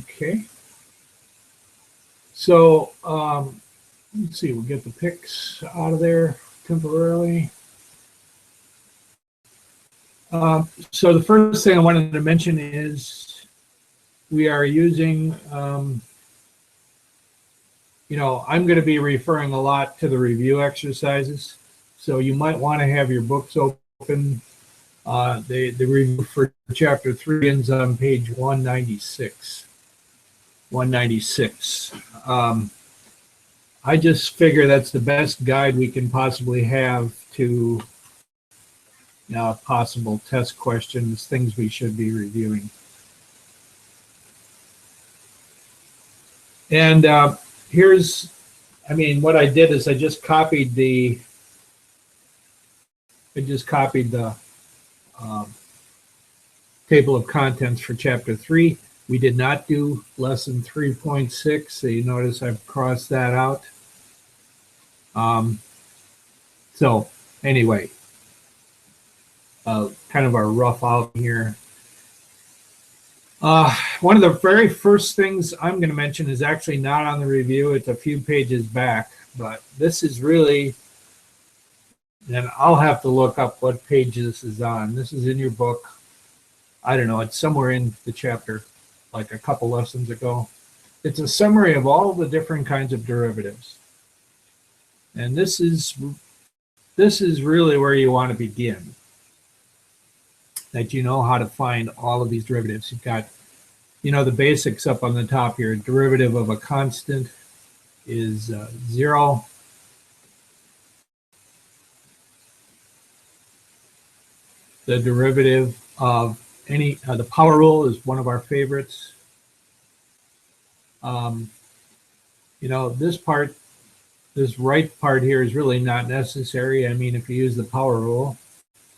Okay. So let's see, we'll get the pics out of there temporarily. So the first thing I wanted to mention is we are using, you know, I'm going to be referring a lot to the review exercises. So you might want to have your books open. The review for chapter 3 ends on page 196. 196. I just figure that's the best guide we can possibly have to possible test questions, things we should be reviewing. And here's, I mean, what I did is I just copied the table of contents for chapter 3. We did not do lesson 3.6, so you notice I've crossed that out. So anyway, kind of our rough out here. One of the very first things I'm going to mention is actually not on the review. It's a few pages back, but this is really, and I'll have to look up what page this is on. This is in your book. I don't know, it's somewhere in the chapter, like a couple lessons ago. It's a summary of all the different kinds of derivatives. And this is really where you want to begin. That you know how to find all of these derivatives. You've got, you know, the basics up on the top here. Derivative of a constant is 0. The derivative of any, the power rule is one of our favorites. You know, this part, this right part here is really not necessary. I mean, if you use the power rule,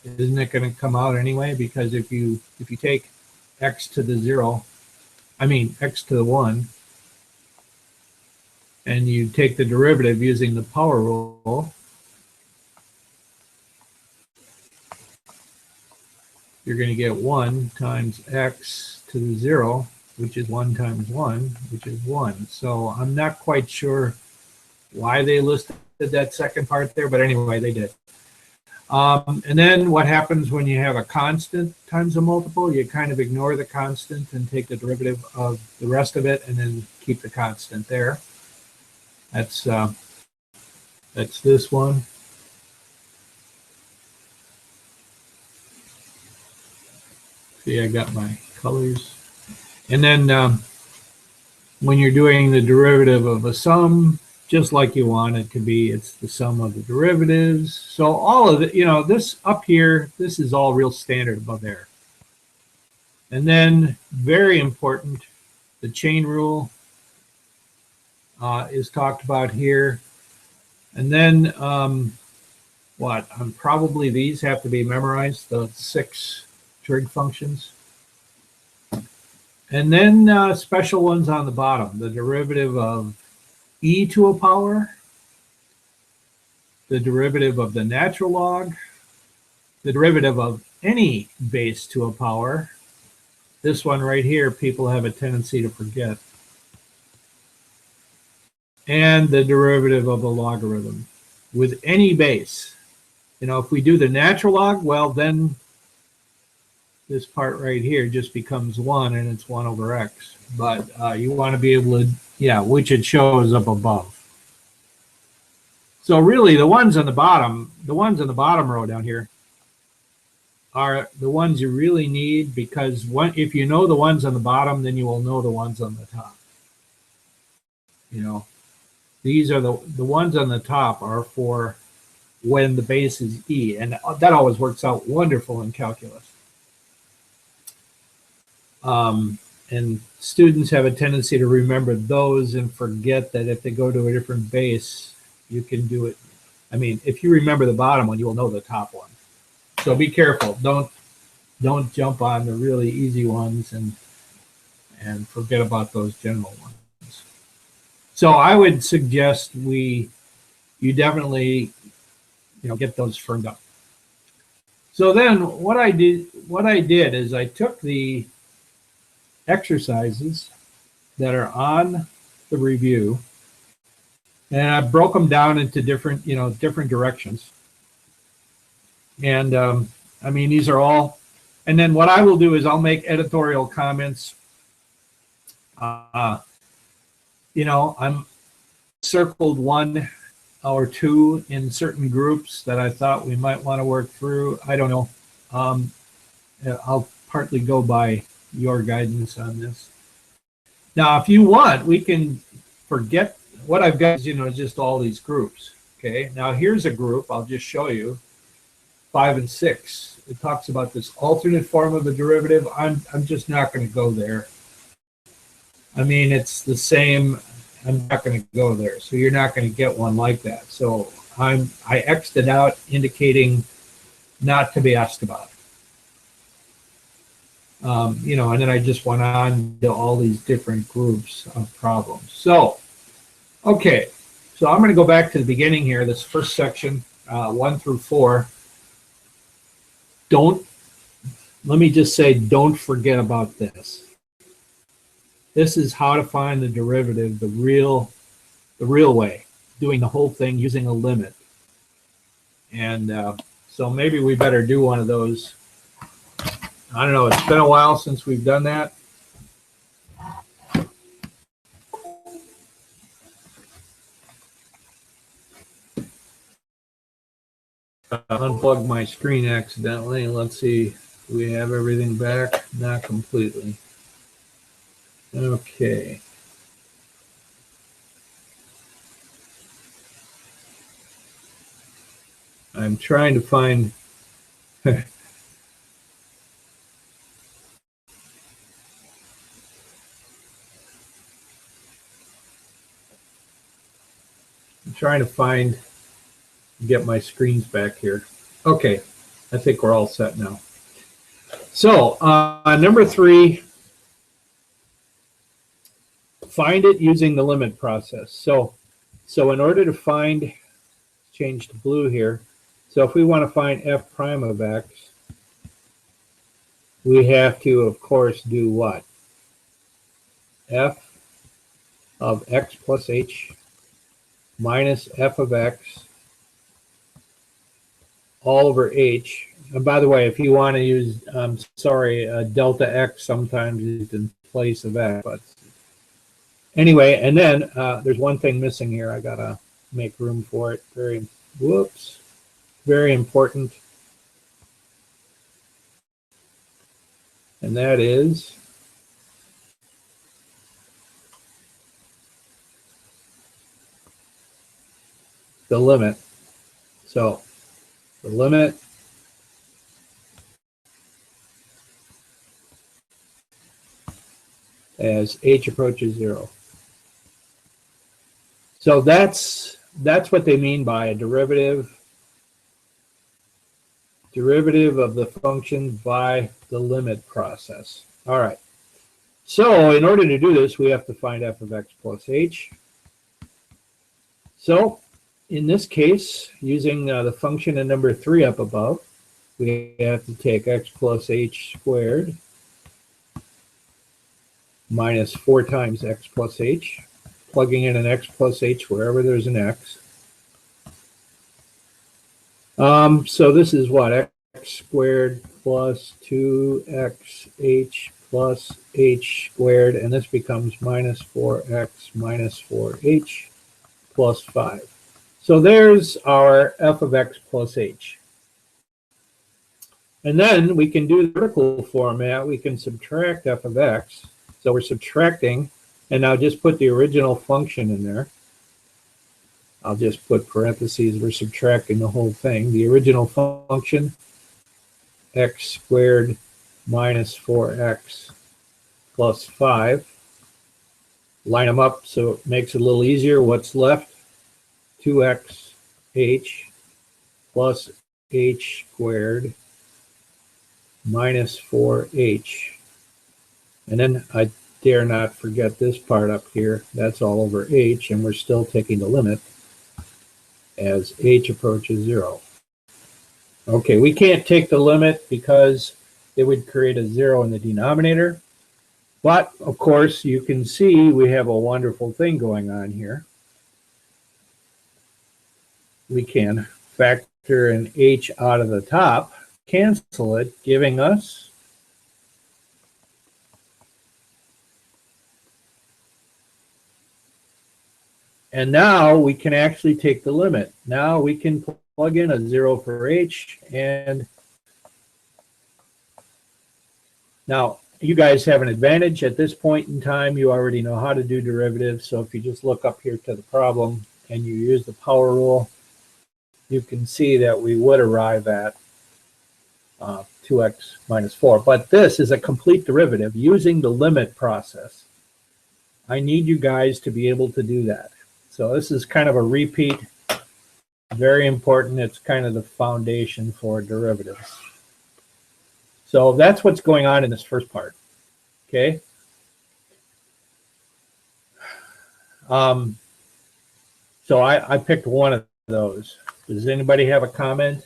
isn't it going to come out anyway? Because if you take x to the 0, I mean x to the 1, and you take the derivative using the power rule, you're going to get 1 times x to the 0, which is 1 times 1, which is 1. So I'm not quite sure why they listed that second part there, but anyway, they did. And then what happens when you have a constant times a multiple? You kind of ignore the constant and take the derivative of the rest of it and then keep the constant there. That's this one. See, I got my colors. And then when you're doing the derivative of a sum, just like you want it to be, it's the sum of the derivatives. So all of it, you know, this up here, this is all real standard above there. And then very important, the chain rule is talked about here. And then probably these have to be memorized, the 6 trig functions. And then special ones on the bottom, the derivative of e to a power, the derivative of the natural log, the derivative of any base to a power. This one right here, people have a tendency to forget. And the derivative of a logarithm with any base. You know, if we do the natural log, well, then this part right here just becomes 1, and it's 1 over x. But you want to be able to, yeah, which it shows up above. So really, the ones on the bottom row down here are the ones you really need, because if you know the ones on the bottom, then you will know the ones on the top. You know, these are the ones on the top are for when the base is e, and that always works out wonderful in calculus. And students have a tendency to remember those and forget that if they go to a different base, you can do it. I mean, if you remember the bottom one, you will know the top one. So be careful. Don't jump on the really easy ones and forget about those general ones. So I would suggest you definitely, you know, get those firmed up. So then what I did is I took the exercises that are on the review, and I broke them down into different, different directions. And I mean, these are all, and then what I will do is I'll make editorial comments. I'm circled one or two in certain groups that I thought we might want to work through. I don't know. I'll partly go by your guidance on this. Now, if you want, we can forget what I've got, is just all these groups. Okay. Now here's a group. I'll just show you 5 and 6. It talks about this alternate form of a derivative. I'm just not going to go there. I mean, it's the same. I'm not going to go there. So you're not going to get one like that. So I X'd it out, indicating not to be asked about. And then I just went on to all these different groups of problems. So, okay. So I'm going to go back to the beginning here, this first section, 1 through 4. Let me just say, don't forget about this. This is how to find the derivative the real way, doing the whole thing using a limit. And so maybe we better do one of those. I don't know, it's been a while since we've done that. Unplugged my screen accidentally. Let's see if we have everything back. Not completely. Okay. I'm trying to find I'm trying to get my screens back here. Okay, I think we're all set now. So number 3, find it using the limit process. So in order to find, change to blue here. So if we want to find f prime of x, we have to, of course, do what? F of x plus h minus f of x all over h. And by the way, if you want to use, delta x sometimes used in place of x. But anyway, and then there's one thing missing here. I got to make room for it. Very important. And that is the limit. So the limit as h approaches 0. So that's what they mean by a derivative of the function by the limit process. All right. So in order to do this, we have to find f of x plus h. So in this case, using the function in number 3 up above, we have to take x plus h squared minus 4 times x plus h, plugging in an x plus h wherever there's an x. So this is what? X squared plus 2xh plus h squared, and this becomes minus 4x minus 4h plus 5. So there's our f of x plus h. And then we can do the vertical format. We can subtract f of x. So we're subtracting, and now just put the original function in there. I'll just put parentheses. We're subtracting the whole thing. The original function, x squared minus 4x plus 5. Line them up so it makes it a little easier. What's left? 2xh plus h squared minus 4h. And then I dare not forget this part up here. That's all over h, and we're still taking the limit as h approaches 0. Okay, we can't take the limit because it would create a 0 in the denominator. But of course, you can see we have a wonderful thing going on here. We can factor an h out of the top, cancel it, giving us and now we can actually take the limit. Now we can plug in a 0 for h, and now you guys have an advantage. At this point in time, you already know how to do derivatives. So if you just look up here to the problem and you use the power rule, you can see that we would arrive at 2x minus 4. But this is a complete derivative using the limit process. I need you guys to be able to do that. So this is kind of a repeat, very important. It's kind of the foundation for derivatives. So that's what's going on in this first part, okay? So I picked one of those. Does anybody have a comment?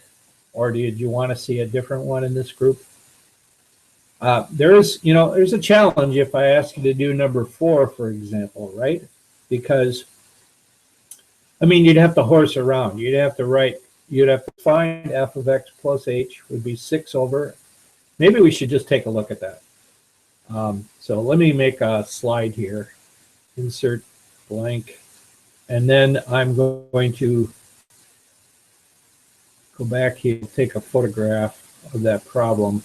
Or did you want to see a different one in this group? There's a challenge if I ask you to do number 4, for example, right? Because, I mean, you'd have to horse around. You'd have to find f of x plus h would be 6 over. Maybe we should just take a look at that. So let me make a slide here. Insert blank. And then I'm going to go back here, take a photograph of that problem.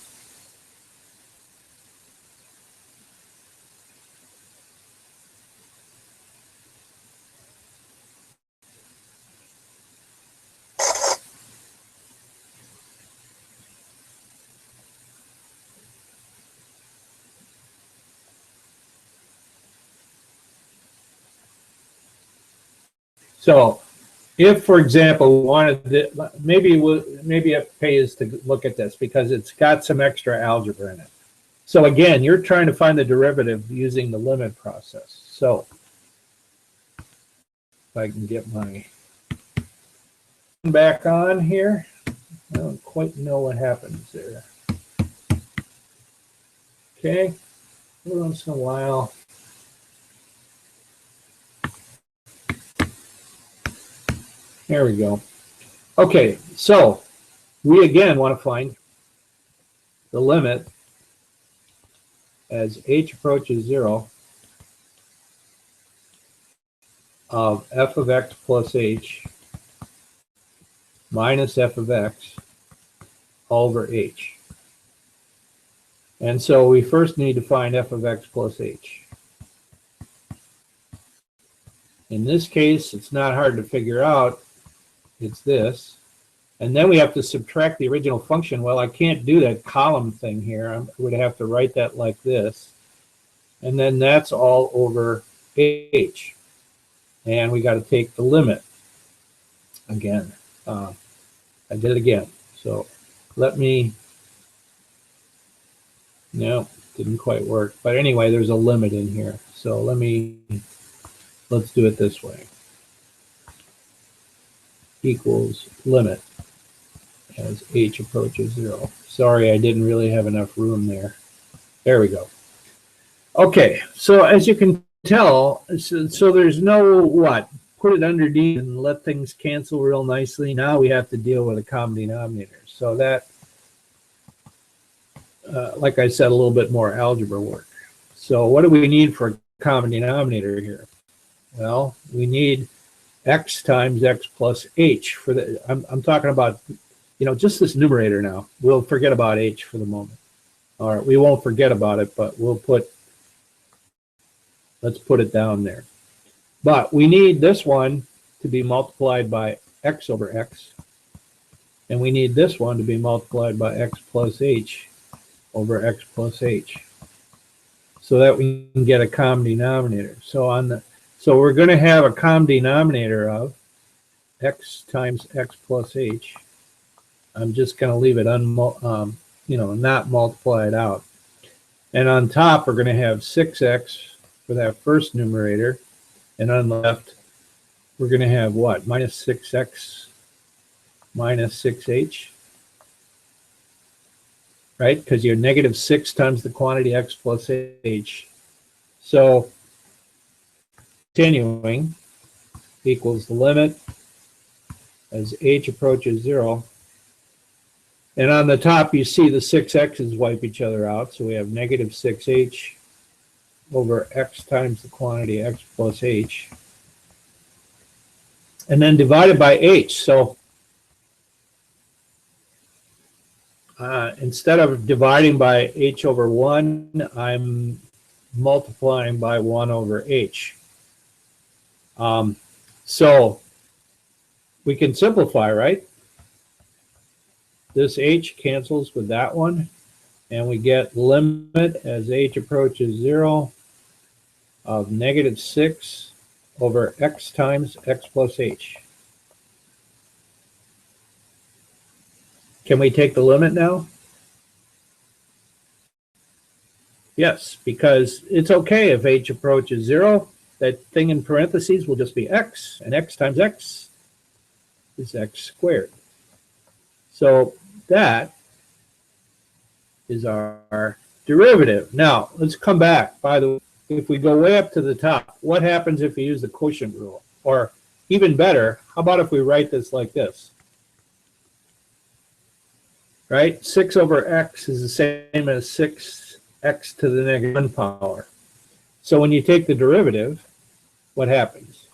So if, for example, we wanted to, maybe it pays to look at this because it's got some extra algebra in it. So again, you're trying to find the derivative using the limit process. So if I can get my back on here, I don't quite know what happens there. Okay, every once in a while. There we go. Okay, so we again want to find the limit as h approaches 0 of f of x plus h minus f of x over h. And so we first need to find f of x plus h. In this case, it's not hard to figure out. It's this. And then we have to subtract the original function. Well, I can't do that column thing here. I would have to write that like this. And then that's all over h. And we got to take the limit again. I did it again. So let me, no, didn't quite work. But anyway, there's a limit in here. So let's do it this way. Equals limit as h approaches 0. Sorry, I didn't really have enough room there. There we go. Okay, so as you can tell, so there's no what? Put it underneath and let things cancel real nicely. Now we have to deal with a common denominator. So that, like I said, a little bit more algebra work. So what do we need for a common denominator here? Well, we need x times x plus h for the, I'm talking about, just this numerator now. We'll forget about h for the moment. All right, we won't forget about it, but let's put it down there. But we need this one to be multiplied by x over x. And we need this one to be multiplied by x plus h over x plus h. So that we can get a common denominator. So we're going to have a common denominator of x times x plus h. I'm just going to leave it not multiplied out. And on top, we're going to have 6x for that first numerator. And on the left, we're going to have what? Minus 6x minus 6h. Right? Because you're negative 6 times the quantity x plus h So continuing equals the limit as h approaches 0. And on the top, you see the 6x's wipe each other out. So we have negative 6h over x times the quantity x plus h. And then divided by h. So instead of dividing by h over 1, I'm multiplying by 1 over h. So we can simplify, right? This h cancels with that one, and we get limit as h approaches 0 of negative 6 over x times x plus h. Can we take the limit now? Yes, because it's okay if h approaches 0. That thing in parentheses will just be x, and x times x is x squared. So that is our derivative. Now, let's come back. By the way, if we go way up to the top, what happens if we use the quotient rule? Or even better, how about if we write this like this? Right? 6 over x is the same as 6x to the negative 1 power. So when you take the derivative, what happens?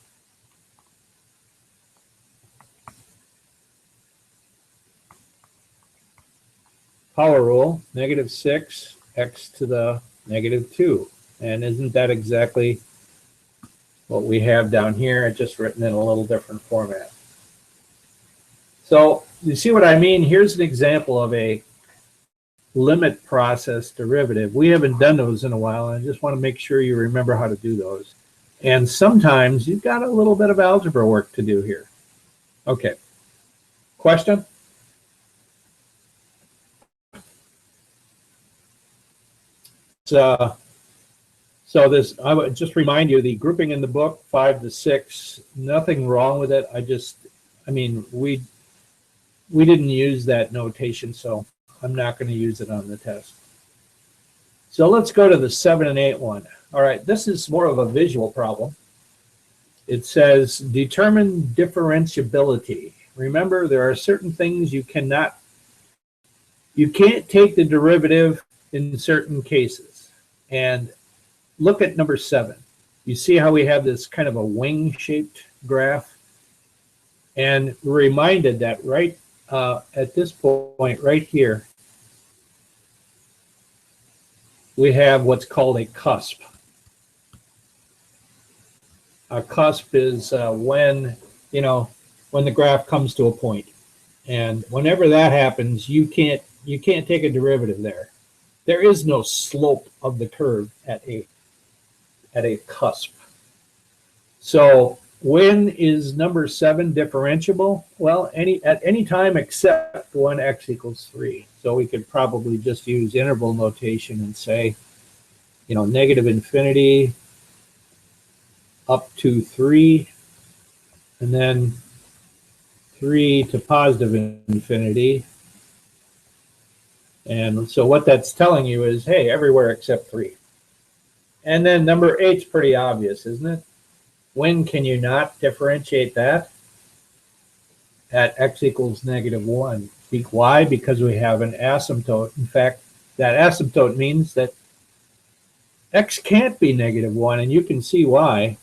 Power rule, negative 6, x to the negative 2. And isn't that exactly what we have down here? It's just written in a little different format. So you see what I mean? Here's an example of a limit process derivative. We haven't done those in a while, and I just want to make sure you remember how to do those. And sometimes you've got a little bit of algebra work to do here. Okay. Question? So this, I would just remind you, the grouping in the book, 5 to 6, nothing wrong with it. I mean, we didn't use that notation, so I'm not going to use it on the test. So let's go to the 7 and 8 one. All right, this is more of a visual problem. It says determine differentiability. Remember, there are certain things you can't take the derivative in certain cases. And look at number 7. You see how we have this kind of a wing-shaped graph? And we're reminded that right at this point, right here, we have what's called a cusp. A cusp is when the graph comes to a point. And whenever that happens, you can't take a derivative there. There is no slope of the curve at a cusp. So when is number 7 differentiable? Well, at any time except when x equals 3. So we could probably just use interval notation and say, negative infinity up to 3, and then 3 to positive infinity. And so what that's telling you is, hey, everywhere except 3. And then number 8's pretty obvious, isn't it? When can you not differentiate that? At x equals negative 1. Why? Because we have an asymptote. In fact, that asymptote means that x can't be negative 1, and you can see why.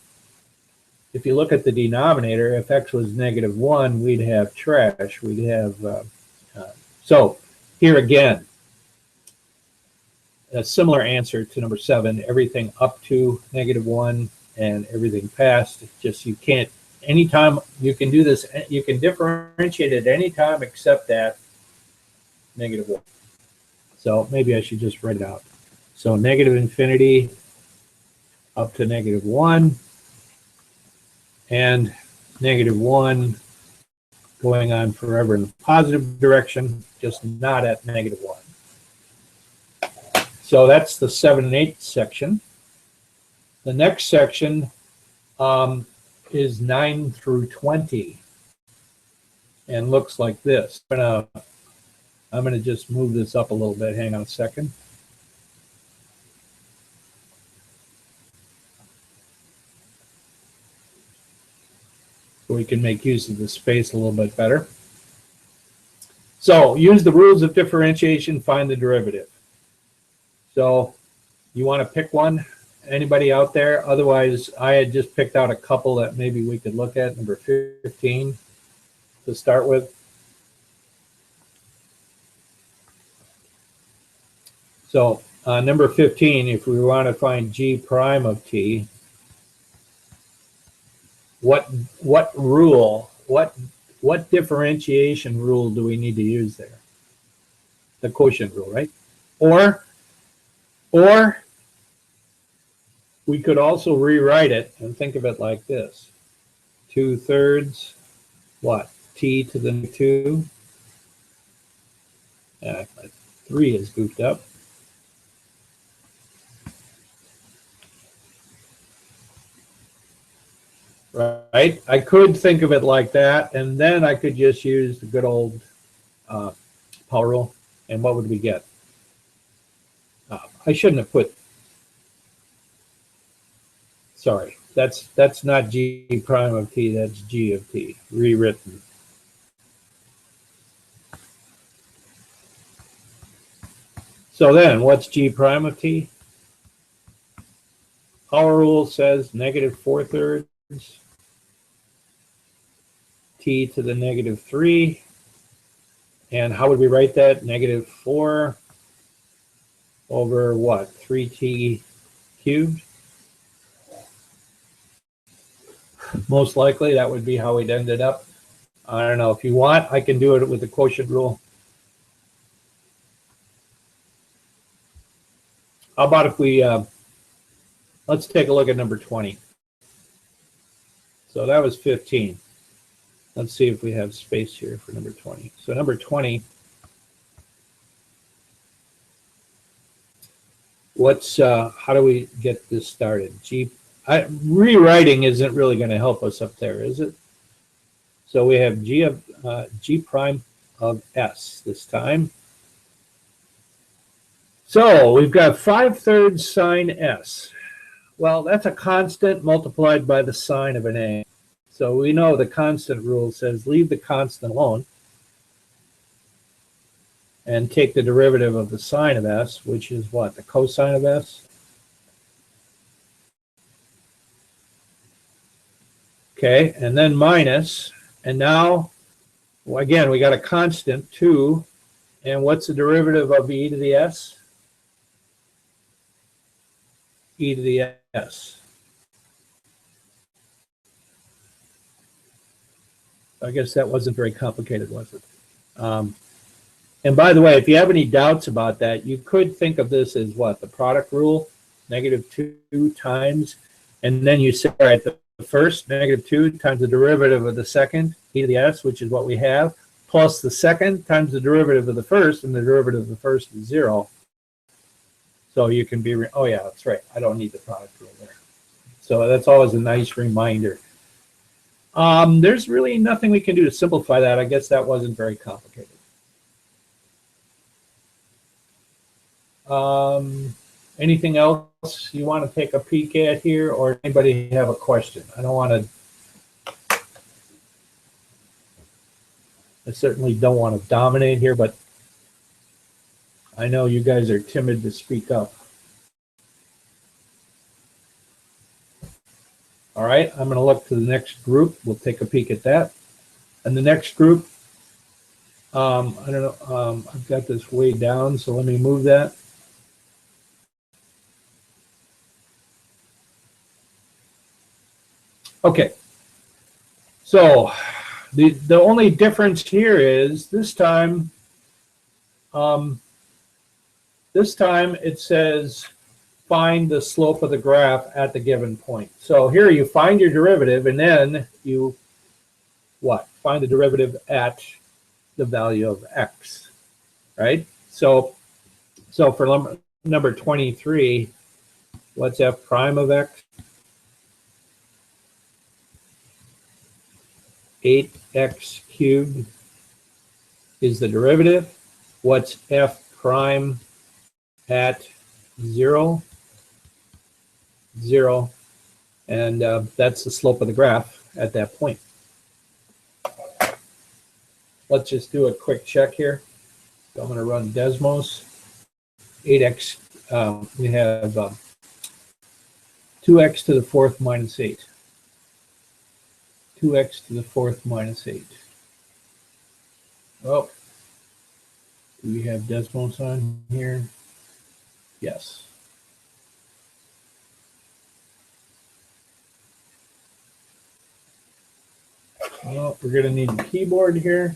If you look at the denominator, if x was negative 1, we'd have trash. We'd have, so here again, a similar answer to number 7, everything up to negative 1 and everything past. Just you can't, anytime you can do this, you can differentiate at any time except at negative 1. So maybe I should just write it out. So negative infinity up to negative 1 and negative 1 going on forever in the positive direction, just not at negative 1. So that's the 7 and 8 section. The next section is 9 through 20 and looks like this. I'm gonna just move this up a little bit. Hang on a second. so we can make use of the space a little bit better. So use the rules of differentiation, find the derivative. So you want to pick one? Anybody out there? Otherwise, I had just picked out a couple that maybe we could look at. Number 15 to start with. So number 15, if we want to find g prime of t, what rule, what differentiation rule do we need to use there? The quotient rule, right? Or we could also rewrite it and think of it like this. 2/3, what? T to the 2. 3 is goofed up. Right? I could think of it like that, and then I could just use the good old power rule. And what would we get? I shouldn't have put, sorry, that's not g prime of t, that's g of t, rewritten. So then, what's g prime of t? Our rule says -4/3 t to the -3. And how would we write that? -4 over what? 3t cubed? Most likely that would be how we'd ended up. I don't know. If you want, I can do it with the quotient rule. How about if we, let's take a look at number 20. So that was 15. Let's see if we have space here for number 20. So number 20, how do we get this started? Rewriting isn't really going to help us up there, is it? So we have g prime of s this time. So we've got 5/3 sine s. Well, that's a constant multiplied by the sine of an a. So we know the constant rule says leave the constant alone and take the derivative of the sine of s, which is what? The cosine of s? Okay, and then minus, and now, well, again, we got a constant, 2, and what's the derivative of e to the s? E to the s. I guess that wasn't very complicated, was it? And by the way, if you have any doubts about that, you could think of this as what? The product rule, -2 times, and then you say, all right, the first, -2 times the derivative of the second, e to the s, which is what we have, plus the second times the derivative of the first, and the derivative of the first is 0. So you can be, oh yeah, that's right. I don't need the product rule there. So that's always a nice reminder. There's really nothing we can do to simplify that. I guess that wasn't very complicated. Anything else you want to take a peek at here, or anybody have a question? I certainly don't want to dominate here, but I know you guys are timid to speak up. All right, I'm going to look to the next group. We'll take a peek at that. And the next group, I don't know, I've got this way down, so let me move that. Okay, so the only difference here is this time it says find the slope of the graph at the given point. So here you find your derivative, and then you what? Find the derivative at the value of x, right? So for number 23, what's f prime of x? 8x cubed is the derivative. What's f prime at 0? 0. And that's the slope of the graph at that point. let's just do a quick check here. So I'm going to run Desmos 8x. We have 2x to the fourth minus 8. 2x to the fourth minus 8. Oh, do we have Desmos on here? Yes. Well, we're going to need the keyboard here.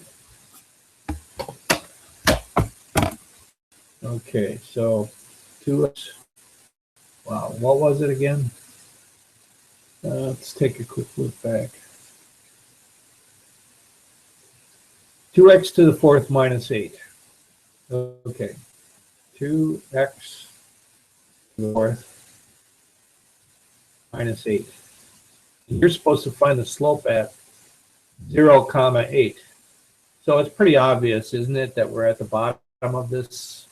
Okay, so 2x. Wow, what was it again? Let's take a quick look back. 2x to the fourth minus 8. Okay, 2x to the fourth minus 8. You're supposed to find the slope at 0, 8. So it's pretty obvious, isn't it, that we're at the bottom of this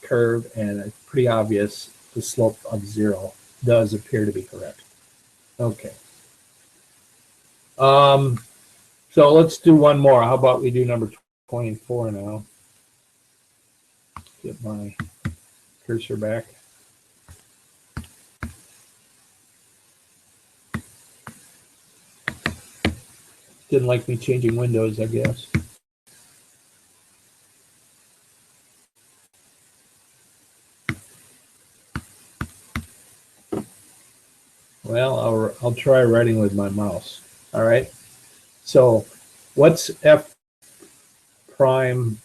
curve, and it's pretty obvious the slope of 0 does appear to be correct. Okay. So let's do one more. How about we do number 24 now? Get my cursor back. Didn't like me changing windows, I guess. Well, I'll try writing with my mouse. All right. So what's f prime?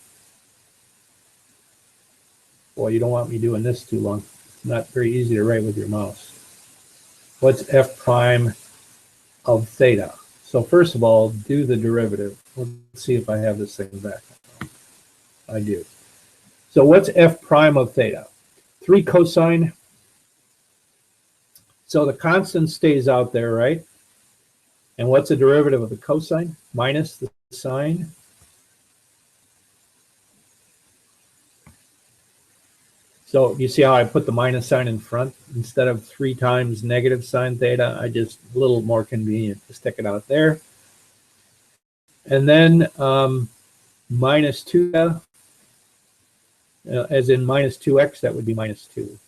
Well, you don't want me doing this too long. It's not very easy to write with your mouse. What's f prime of theta? So first of all, do the derivative. Let's see if I have this thing back. I do. So what's f prime of theta? 3 cosine. So the constant stays out there, right? And what's the derivative of the cosine? Minus the sine. So you see how I put the minus sign in front instead of 3 times negative sine theta? I just a little more convenient to stick it out there. And then minus 2, as in minus 2x, that would be minus 2.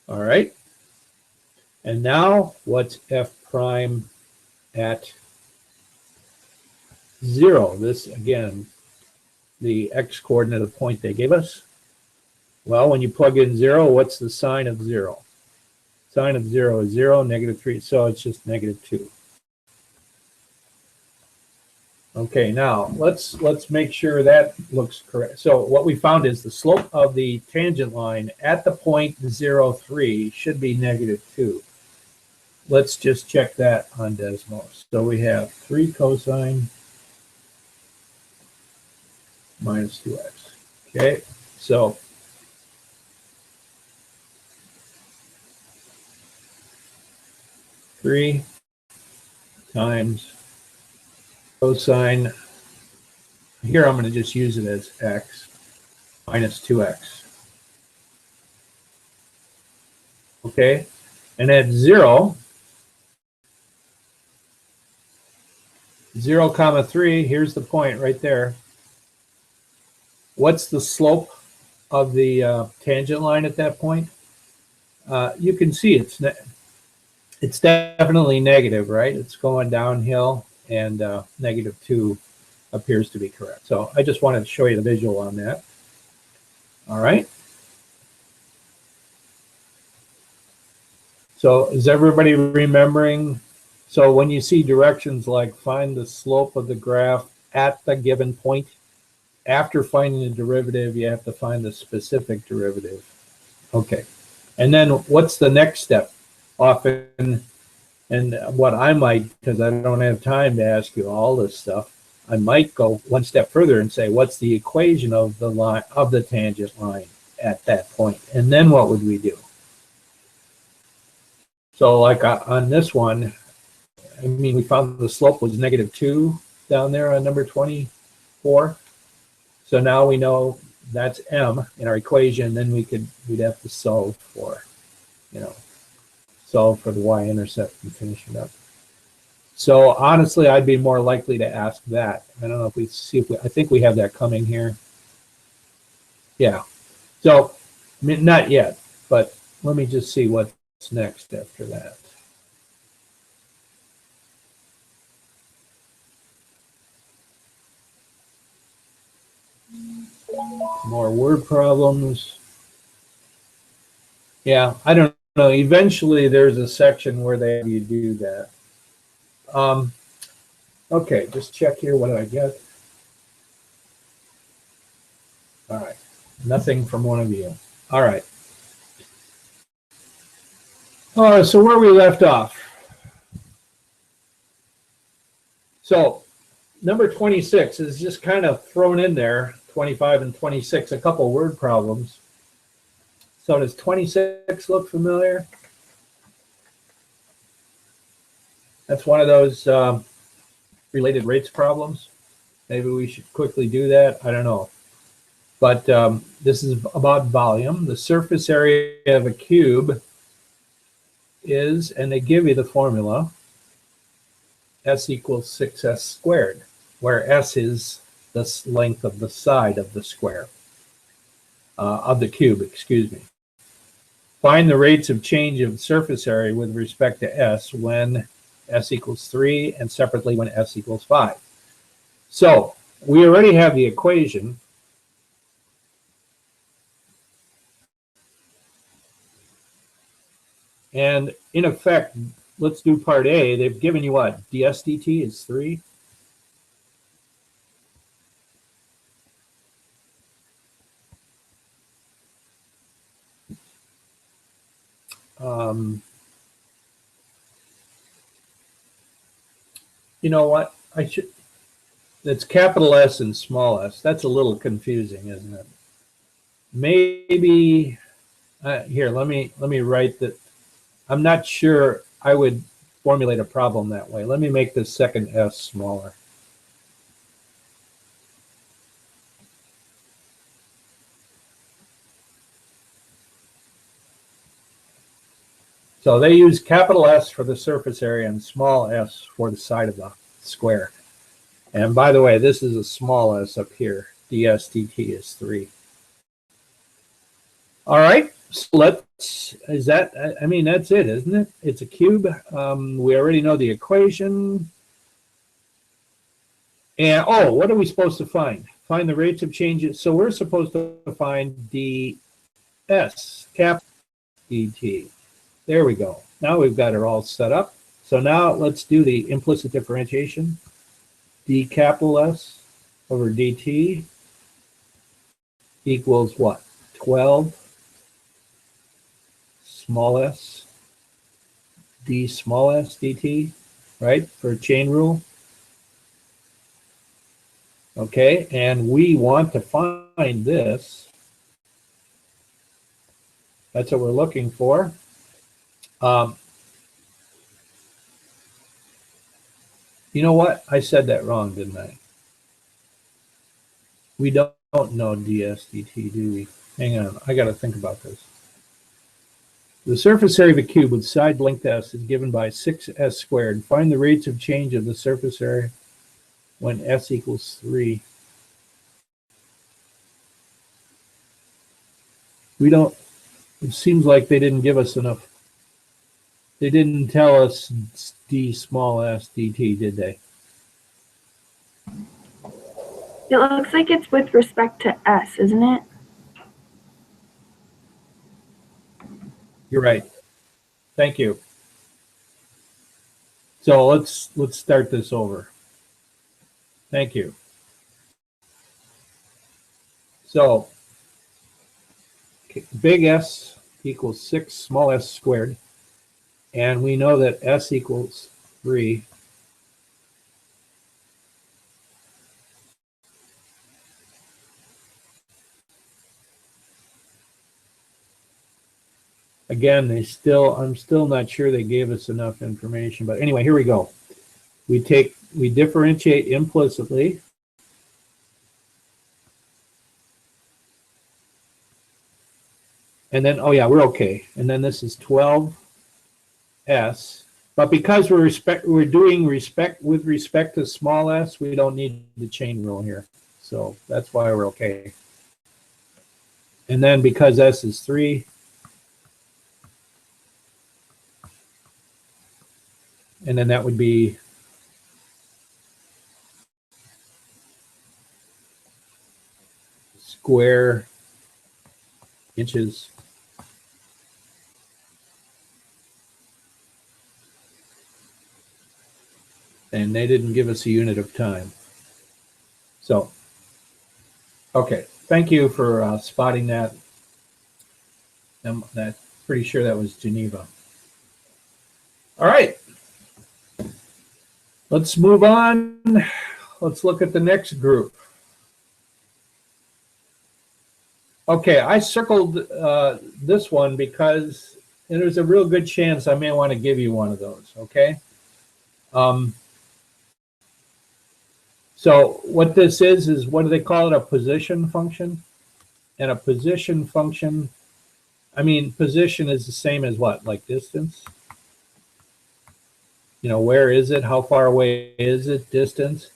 All right. And now what's f prime at 0? This, again, the x coordinate of the point they gave us. Well, when you plug in 0, what's the sine of 0? Sine of 0 is 0, negative 3, so it's just negative 2. Okay, now let's make sure that looks correct. So what we found is the slope of the tangent line at the point 0, 3 should be negative 2. Let's just check that on Desmos. So we have 3 cosine minus 2x. Okay, so three times cosine, here I'm going to just use it as x, minus 2x. Okay, and at 0, 0, 3, here's the point right there. What's the slope of the tangent line at that point? You can see it's definitely negative, right? It's going downhill, and negative 2 appears to be correct. So I just wanted to show you the visual on that. All right. So is everybody remembering? So when you see directions like find the slope of the graph at the given point, after finding the derivative, you have to find the specific derivative. Okay. And then what's the next step? Often, and what I might, because I don't have time to ask you all this stuff, I might go one step further and say, what's the equation of the line of the tangent line at that point? And then what would we do? So like on this one, I mean, we found the slope was negative 2 down there on number 24. So now we know that's m in our equation. Then we'd have to solve for, solve for the y-intercept and finish it up. So honestly, I'd be more likely to ask that. I don't know if we see if we, I think we have that coming here. Yeah. So not yet, but let me just see what's next after that. More word problems. Yeah, I don't know. Eventually, there's a section where they have you do that. Okay, just check here. What did I get? All right, nothing from one of you. All right. So where we left off. So number 26 is just kind of thrown in there. 25 and 26, a couple word problems. So does 26 look familiar? That's one of those related rates problems. Maybe we should quickly do that. I don't know. But this is about volume. The surface area of a cube is, and they give you the formula, S equals 6s squared, where S is the length of the side of the square, of the cube, excuse me. Find the rates of change of surface area with respect to S when S equals 3 and separately when S equals 5. So we already have the equation. And in effect, let's do part A. They've given you what? ds dt is 3. You know what? I should. It's capital S and small s. That's a little confusing, isn't it? Maybe here. Let me write that. I'm not sure I would formulate a problem that way. Let me make this second s smaller. So they use capital S for the surface area and small s for the side of the square. And by the way, this is a small s up here. ds dt is 3. All right, so let's, is that, I mean, that's it, isn't it? It's a cube. We already know the equation. And, oh, what are we supposed to find? Find the rates of changes. So we're supposed to find ds, cap dt. There we go. Now we've got it all set up. So now let's do the implicit differentiation. D capital S over dt equals what? 12 small s d small s dt, right? For chain rule. Okay, and we want to find this. That's what we're looking for. You know what? I said that wrong, didn't I? We don't know ds dt, do we? Hang on, I got to think about this. The surface area of a cube with side length s is given by 6s squared. Find the rates of change of the surface area when s equals 3. We don't, it seems like they didn't give us enough. They didn't tell us d small s dt, did they? It looks like it's with respect to S, isn't it? You're right. Thank you. So let's start this over. Thank you. So big S equals 6 small s squared. And we know that s equals 3. Again, I'm still not sure they gave us enough information, but anyway, here we go. We differentiate implicitly. And then, oh yeah, we're okay. And then this is 12s But because we're doing with respect to small s, we don't need the chain rule here. So that's why we're okay. And then because s is 3, and then that would be square inches. And they didn't give us a unit of time. So, okay, thank you for spotting that. I'm pretty sure that was Geneva. All right, let's move on. Let's look at the next group. Okay, I circled this one because there's a real good chance I may want to give you one of those, okay? So what this is what do they call it? A position function? And a position function, I mean, position is the same as what? Like distance? You know, where is it? How far away is it? Distance.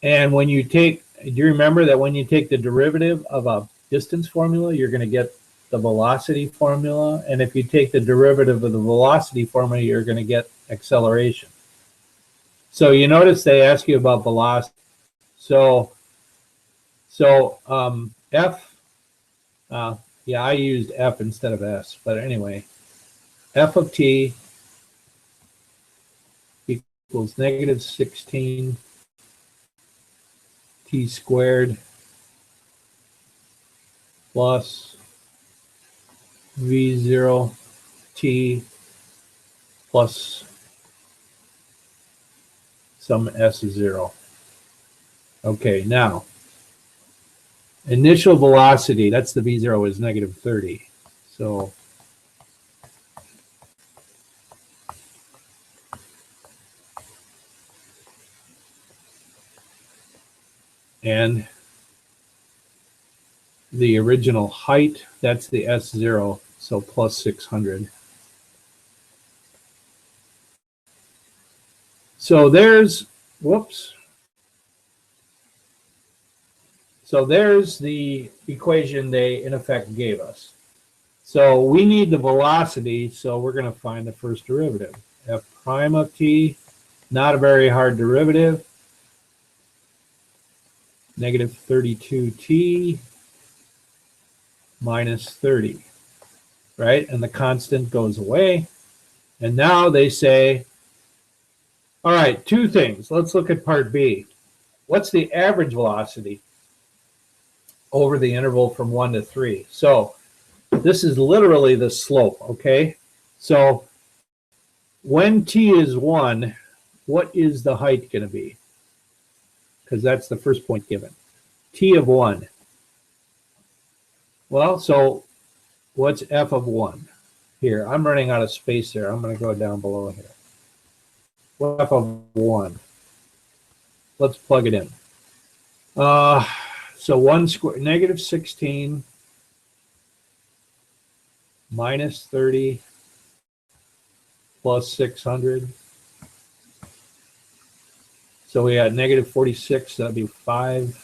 And when you take, do you remember that when you take the derivative of a distance formula, you're going to get the velocity formula. And if you take the derivative of the velocity formula, you're going to get acceleration. So you notice they ask you about velocity. So F, yeah, I used F instead of S, but anyway, F of t equals negative 16 t squared plus V0 t plus some S0. Okay, now, initial velocity, that's the V0, is negative 30. So, and the original height, that's the S0, so plus 600. So there's, whoops. So there's the equation they, in effect, gave us. So we need the velocity, so we're going to find the first derivative. F prime of t, not a very hard derivative. Negative 32t minus 30, right? And the constant goes away. And now they say, all right, two things. Let's look at part B. What's the average velocity over the interval from 1 to 3? So this is literally the slope, okay? So when t is 1, what is the height going to be? Because that's the first point given. T of 1. Well, so what's f of 1? Here, I'm running out of space there. I'm going to go down below here. What f of 1? Let's plug it in. So 1 square, negative 16 minus 30 plus 600. So we had negative 46, that'd be 5.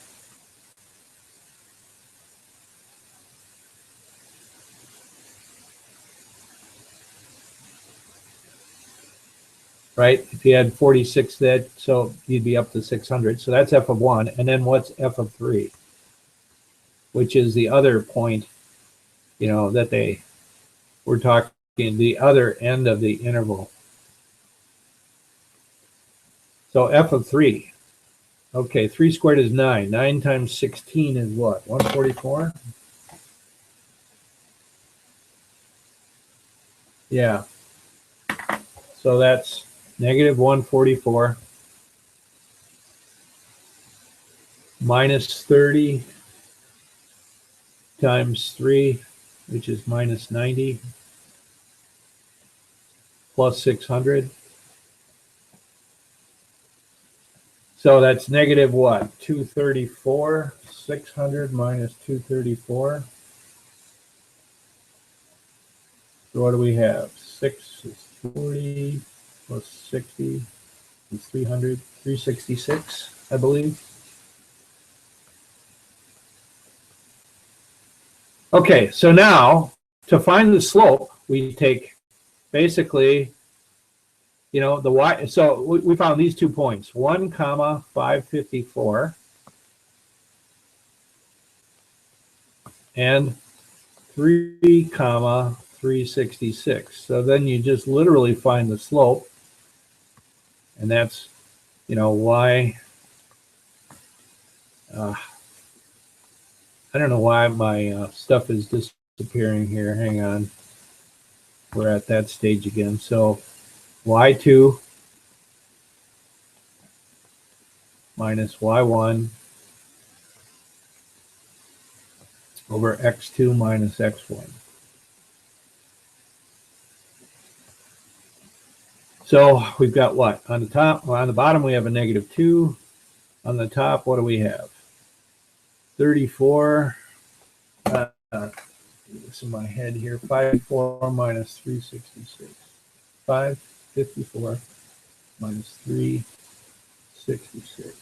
Right? If you had 46 that, so you'd be up to 600. So that's f of 1. And then what's f of 3? Which is the other point, you know, that they were talking, the other end of the interval. So f of 3. Okay, 3 squared is 9. 9 times 16 is what? 144? Yeah. So that's negative 144 minus 30 times 3, which is minus 90, plus 600. So that's negative what? 234. 600 minus 234. So what do we have? 6 is 40. plus 60 is 300, 366, I believe. Okay, so now to find the slope, we take basically, you know, the y. So we found these 2 points, 1 comma 554 and 3 comma 366. So then you just literally find the slope, and that's, you know, y. I don't know why my stuff is disappearing here. Hang on. We're at that stage again. So y2 minus y1 over x2 minus x1. So we've got what? On the top, well, on the bottom, we have a -2. On the top, what do we have? 34. This in my head here. 54 minus 366. 554 minus 366.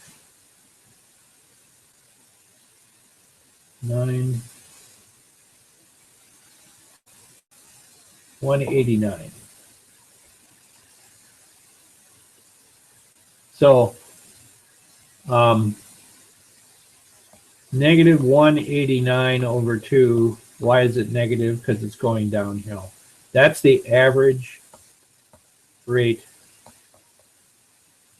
9. 189. So negative 189 over 2. Why is it negative? Because it's going downhill. That's the average rate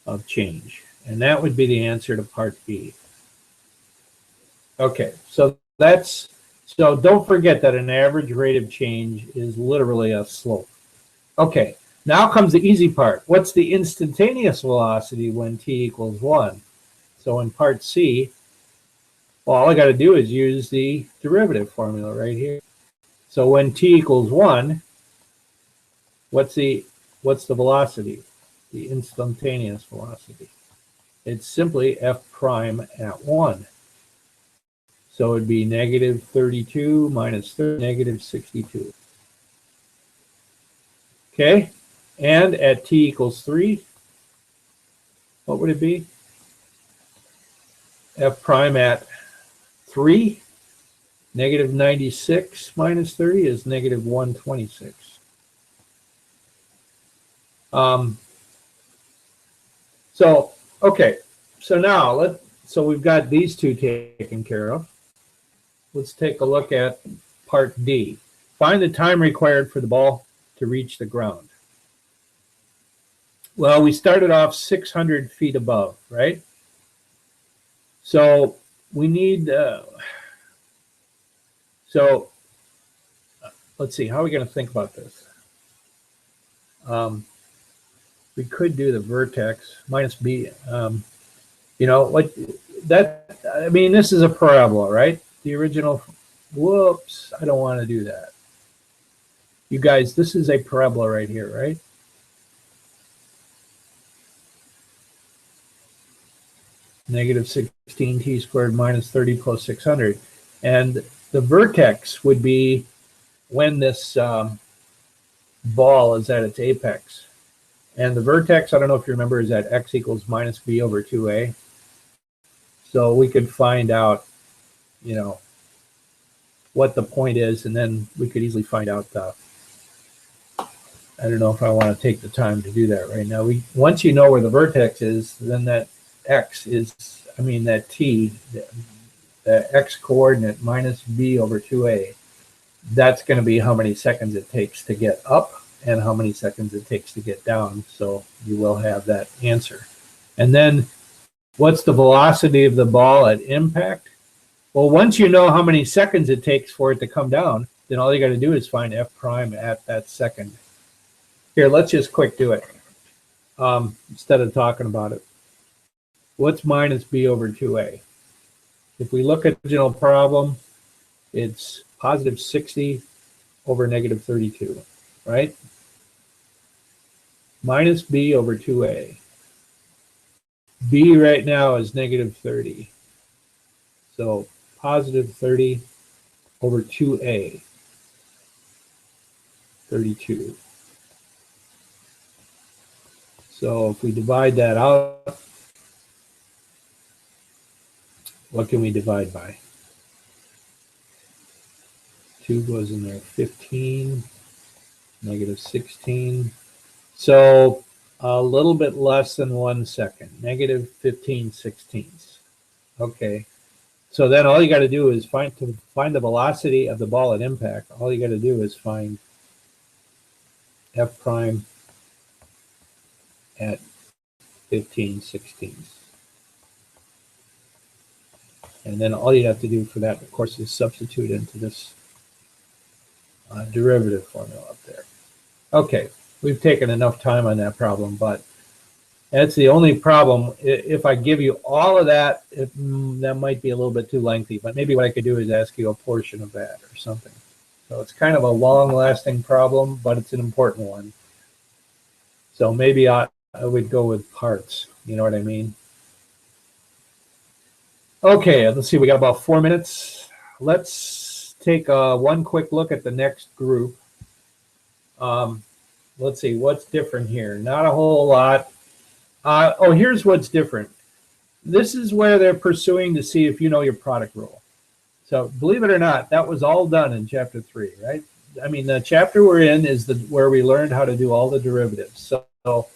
of change. And that would be the answer to part B. Okay, so don't forget that an average rate of change is literally a slope. Okay, now comes the easy part. What's the instantaneous velocity when t equals 1? So in part C, well, all I got to do is use the derivative formula right here. So when t equals 1, what's the velocity? The instantaneous velocity. It's simply f prime at 1. So it'd be negative 32 minus 30, negative 62. Okay, and at t equals 3, what would it be? F prime at 3, negative 96 minus 30 is negative 126. So, okay, so now so we've got these two taken care of. Let's take a look at part D. Find the time required for the ball to reach the ground. Well, we started off 600 feet above, right? So we need, let's see, how are we going to think about this? We could do the vertex minus b. You know, like that, I mean, this is a parabola, right? The original, whoops, I don't want to do that. You guys, this is a parabola right here, right? Negative 16t squared minus 30 plus 600. And the vertex would be when this ball is at its apex. And the vertex, I don't know if you remember, is at x equals minus b over 2a. So we could find out, you know, what the point is, and then we could easily find out I don't know if I want to take the time to do that right now. Once you know where the vertex is, then that x is, I mean that t, the x coordinate minus b over 2a, that's going to be how many seconds it takes to get up and how many seconds it takes to get down. So you will have that answer. And then what's the velocity of the ball at impact? Well, once you know how many seconds it takes for it to come down, then all you got to do is find f prime at that second. Here, let's just quick do it instead of talking about it. What's minus b over 2a? If we look at the original problem, it's positive 60 over negative 32, right? Minus b over 2a. B right now is negative 30. So positive 30 over 2a, 32. So if we divide that out, what can we divide by? 2 goes in there, 15, negative 16. So a little bit less than 1 second, negative 15 sixteenths. Okay. So then all you got to do is find the velocity of the ball at impact. All you got to do is find F prime at 15 sixteenths. And then all you have to do for that, of course, is substitute into this derivative formula up there. Okay, we've taken enough time on that problem, but that's the only problem. If I give you all of that, that might be a little bit too lengthy, but maybe what I could do is ask you a portion of that or something. So it's kind of a long-lasting problem, but it's an important one. So maybe I would go with parts, you know what I mean? Okay, let's see, we got about 4 minutes. Let's take one quick look at the next group. Let's see, what's different here? Not a whole lot. Oh, here's what's different. This is where they're pursuing to see if you know your product rule. So believe it or not, that was all done in chapter 3, right? I mean, the chapter we're in is where we learned how to do all the derivatives. So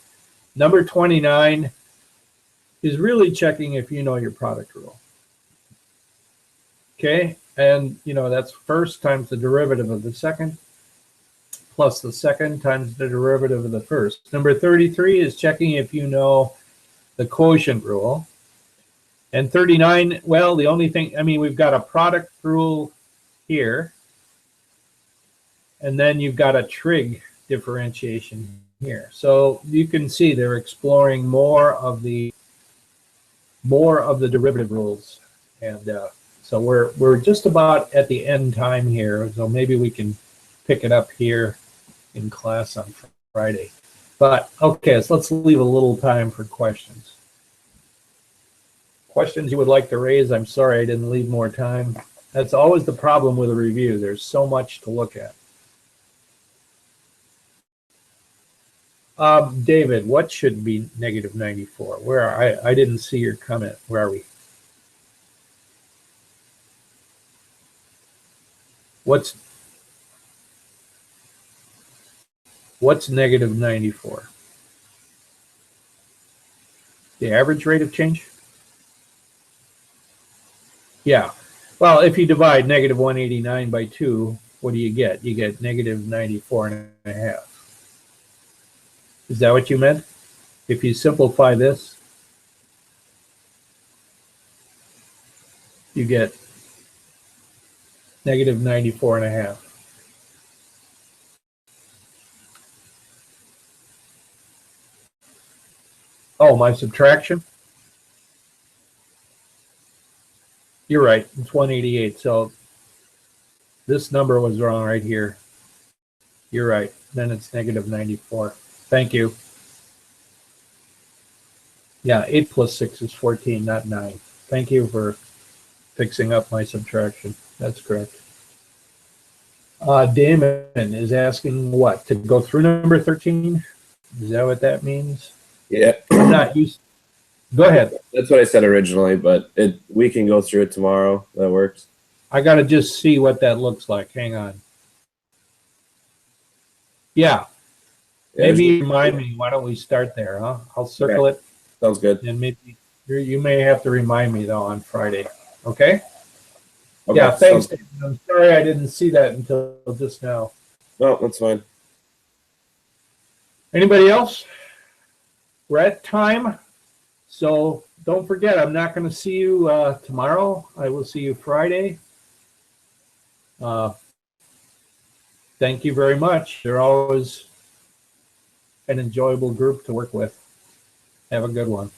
number 29 is really checking if you know your product rule. Okay, and you know, that's first times the derivative of the second plus the second times the derivative of the first. Number 33 is checking if you know the quotient rule. And 39, well, the only thing, I mean, we've got a product rule here. And then you've got a trig differentiation here. So you can see they're exploring more of the derivative rules. And so we're just about at the end time here. So maybe we can pick it up here in class on Friday. But okay, so let's leave a little time for questions. Questions you would like to raise? I'm sorry I didn't leave more time. That's always the problem with a review. There's so much to look at. David, what should be negative 94? Where I didn't see your comment. Where are we? What's negative 94? The average rate of change? Yeah. Well, if you divide negative 189 by 2, what do you get? You get negative 94 and a half. Is that what you meant? If you simplify this, you get negative 94 and a half. Oh, my subtraction? You're right, it's 188. So this number was wrong right here. You're right. Then it's negative 94. Thank you. Yeah, 8 plus 6 is 14, not 9. Thank you for fixing up my subtraction. That's correct. Damon is asking what? To go through number 13? Is that what that means? Yeah. I'm not used. Go ahead. That's what I said originally, but we can go through it tomorrow. That works. I got to just see what that looks like. Hang on. Yeah. Maybe remind me. Why don't we start there, huh? I'll circle it. Sounds good. And maybe you may have to remind me, though, on Friday. Okay? Okay, yeah, thanks, David. I'm sorry I didn't see that until just now. No, that's fine. Anybody else? We're at time. So don't forget, I'm not going to see you tomorrow. I will see you Friday. Thank you very much. You're always an enjoyable group to work with. Have a good one.